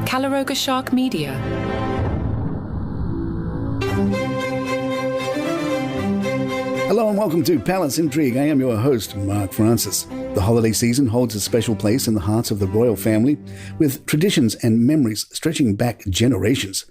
Calaroga Shark Media. Hello and welcome to Palace Intrigue. I am your host, Mark Francis. The holiday season holds a special place in the hearts of the royal family, with traditions and memories stretching back generations.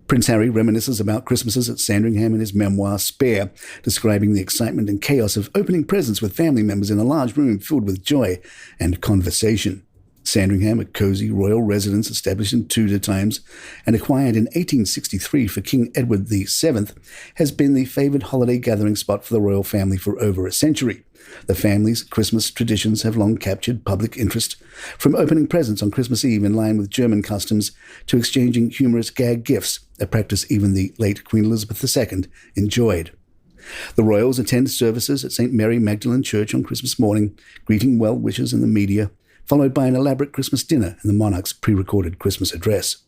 Prince Harry reminisces about Christmases at Sandringham in his memoir, Spare, describing the excitement and chaos of opening presents with family members in a large room filled with joy and conversation. Sandringham, a cosy royal residence established in Tudor times and acquired in 1863 for King Edward VII, has been the favoured holiday gathering spot for the royal family for over a century. The family's Christmas traditions have long captured public interest, from opening presents on Christmas Eve in line with German customs to exchanging humorous gag gifts, a practice even the late Queen Elizabeth II enjoyed. The royals attend services at St. Mary Magdalene Church on Christmas morning, greeting well-wishers and the media, followed by an elaborate Christmas dinner and the monarch's pre-recorded Christmas address.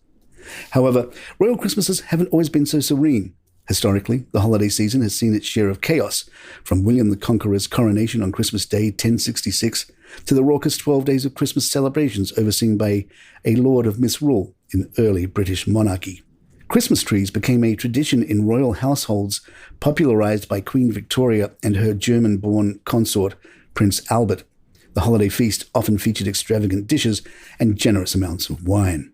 However, royal Christmases haven't always been so serene. Historically, the holiday season has seen its share of chaos, from William the Conqueror's coronation on Christmas Day 1066 to the raucous 12 days of Christmas celebrations overseen by a Lord of Misrule in early British monarchy. Christmas trees became a tradition in royal households, popularized by Queen Victoria and her German-born consort, Prince Albert. The holiday feast often featured extravagant dishes and generous amounts of wine.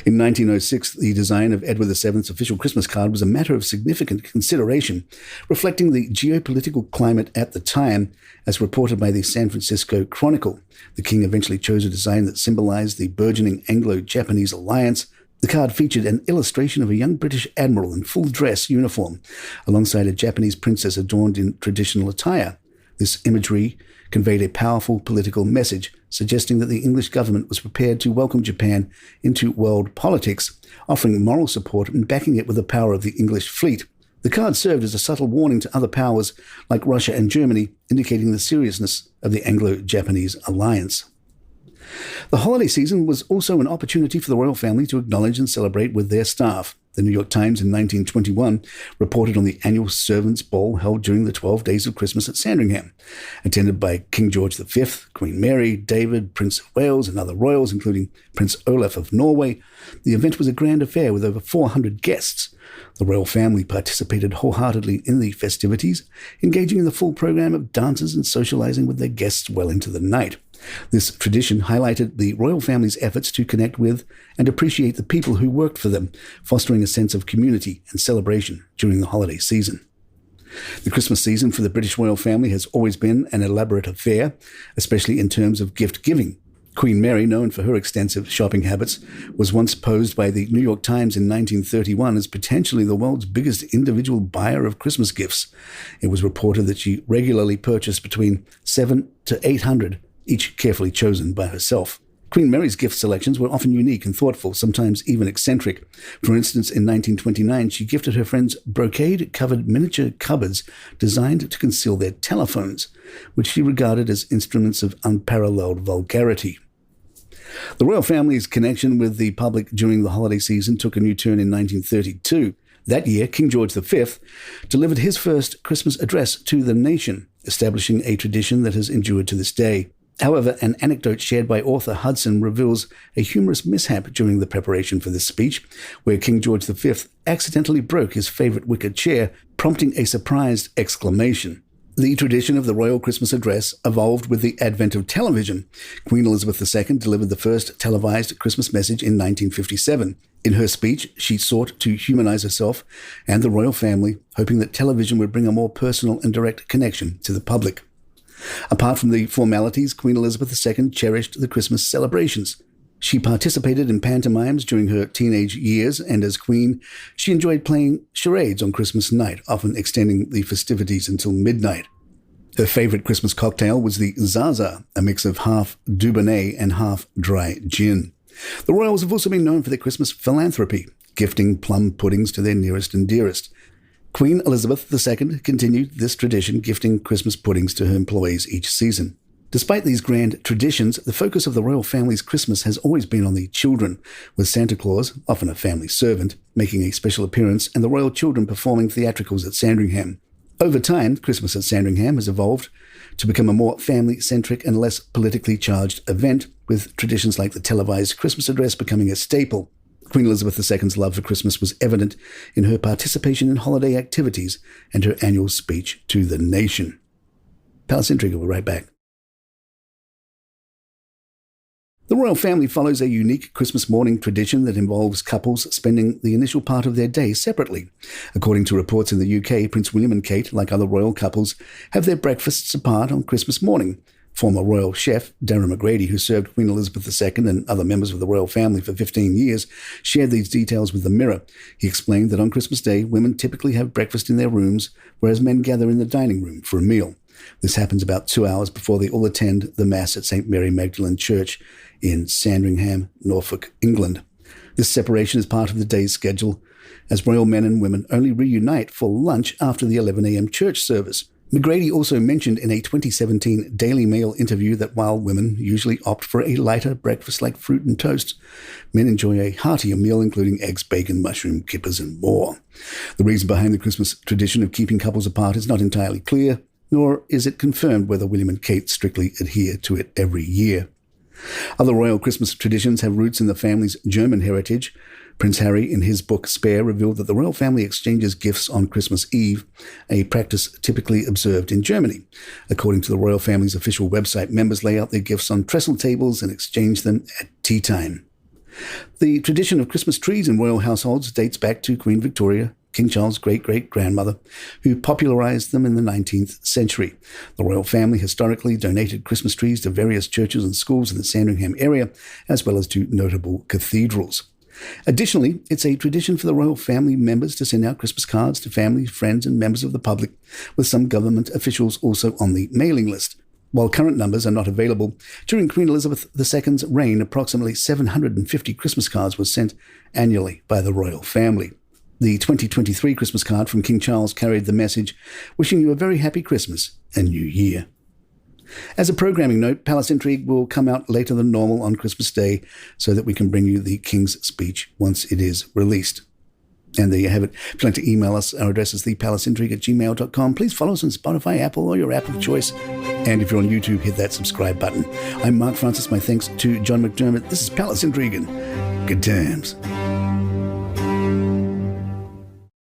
In 1906, the design of Edward VII's official Christmas card was a matter of significant consideration, reflecting the geopolitical climate at the time, as reported by the San Francisco Chronicle. The king eventually chose a design that symbolized the burgeoning Anglo-Japanese alliance. The card featured an illustration of a young British admiral in full dress uniform, alongside a Japanese princess adorned in traditional attire. This imagery conveyed a powerful political message, suggesting that the English government was prepared to welcome Japan into world politics, offering moral support and backing it with the power of the English fleet. The card served as a subtle warning to other powers like Russia and Germany, indicating the seriousness of the Anglo-Japanese alliance. The holiday season was also an opportunity for the royal family to acknowledge and celebrate with their staff. The New York Times in 1921 reported on the annual Servants' Ball held during the 12 days of Christmas at Sandringham. Attended by King George V, Queen Mary, David, Prince of Wales, and other royals, including Prince Olaf of Norway, the event was a grand affair with over 400 guests. The royal family participated wholeheartedly in the festivities, engaging in the full program of dances and socializing with their guests well into the night. This tradition highlighted the royal family's efforts to connect with and appreciate the people who worked for them, fostering a sense of community and celebration during the holiday season. The Christmas season for the British royal family has always been an elaborate affair, especially in terms of gift-giving. Queen Mary, known for her extensive shopping habits, was once posed by the New York Times in 1931 as potentially the world's biggest individual buyer of Christmas gifts. It was reported that she regularly purchased between 700 to 800, each carefully chosen by herself. Queen Mary's gift selections were often unique and thoughtful, sometimes even eccentric. For instance, in 1929, she gifted her friends brocade-covered miniature cupboards designed to conceal their telephones, which she regarded as instruments of unparalleled vulgarity. The royal family's connection with the public during the holiday season took a new turn in 1932. That year, King George V delivered his first Christmas address to the nation, establishing a tradition that has endured to this day. However, an anecdote shared by author Hudson reveals a humorous mishap during the preparation for this speech, where King George V accidentally broke his favorite wicker chair, prompting a surprised exclamation. The tradition of the royal Christmas address evolved with the advent of television. Queen Elizabeth II delivered the first televised Christmas message in 1957. In her speech, she sought to humanize herself and the royal family, hoping that television would bring a more personal and direct connection to the public. Apart from the formalities, Queen Elizabeth II cherished the Christmas celebrations. She participated in pantomimes during her teenage years, and as queen, she enjoyed playing charades on Christmas night, often extending the festivities until midnight. Her favorite Christmas cocktail was the Zaza, a mix of half Dubonnet and half dry gin. The royals have also been known for their Christmas philanthropy, gifting plum puddings to their nearest and dearest. Queen Elizabeth II continued this tradition, gifting Christmas puddings to her employees each season. Despite these grand traditions, the focus of the royal family's Christmas has always been on the children, with Santa Claus, often a family servant, making a special appearance and the royal children performing theatricals at Sandringham. Over time, Christmas at Sandringham has evolved to become a more family-centric and less politically charged event, with traditions like the televised Christmas address becoming a staple. Queen Elizabeth II's love for Christmas was evident in her participation in holiday activities and her annual speech to the nation. Palace Intrigue will be right back. The royal family follows a unique Christmas morning tradition that involves couples spending the initial part of their day separately. According to reports in the UK, Prince William and Kate, like other royal couples, have their breakfasts apart on Christmas morning. Former royal chef Darren McGrady, who served Queen Elizabeth II and other members of the royal family for 15 years, shared these details with the Mirror. He explained that on Christmas Day, women typically have breakfast in their rooms, whereas men gather in the dining room for a meal. This happens about 2 hours before they all attend the Mass at St. Mary Magdalene Church in Sandringham, Norfolk, England. This separation is part of the day's schedule, as royal men and women only reunite for lunch after the 11 a.m. church service. McGrady also mentioned in a 2017 Daily Mail interview that while women usually opt for a lighter breakfast like fruit and toast, men enjoy a heartier meal including eggs, bacon, mushroom, kippers and more. The reason behind the Christmas tradition of keeping couples apart is not entirely clear, nor is it confirmed whether William and Kate strictly adhere to it every year. Other royal Christmas traditions have roots in the family's German heritage. Prince Harry, in his book Spare, revealed that the royal family exchanges gifts on Christmas Eve, a practice typically observed in Germany. According to the royal family's official website, members lay out their gifts on trestle tables and exchange them at tea time. The tradition of Christmas trees in royal households dates back to Queen Victoria, King Charles' great-great-grandmother, who popularized them in the 19th century. The royal family historically donated Christmas trees to various churches and schools in the Sandringham area, as well as to notable cathedrals. Additionally, it's a tradition for the royal family members to send out Christmas cards to family, friends, and members of the public, with some government officials also on the mailing list. While current numbers are not available, during Queen Elizabeth II's reign, approximately 750 Christmas cards were sent annually by the royal family. The 2023 Christmas card from King Charles carried the message, wishing you a very happy Christmas and New Year. As a programming note, Palace Intrigue will come out later than normal on Christmas Day so that we can bring you the King's speech once it is released. And there you have it. If you'd like to email us, our address is thepalaceintrigue@gmail.com. Please follow us on Spotify, Apple, or your app of choice. And if you're on YouTube, hit that subscribe button. I'm Mark Francis. My thanks to John McDermott. This is Palace Intrigue, and good times.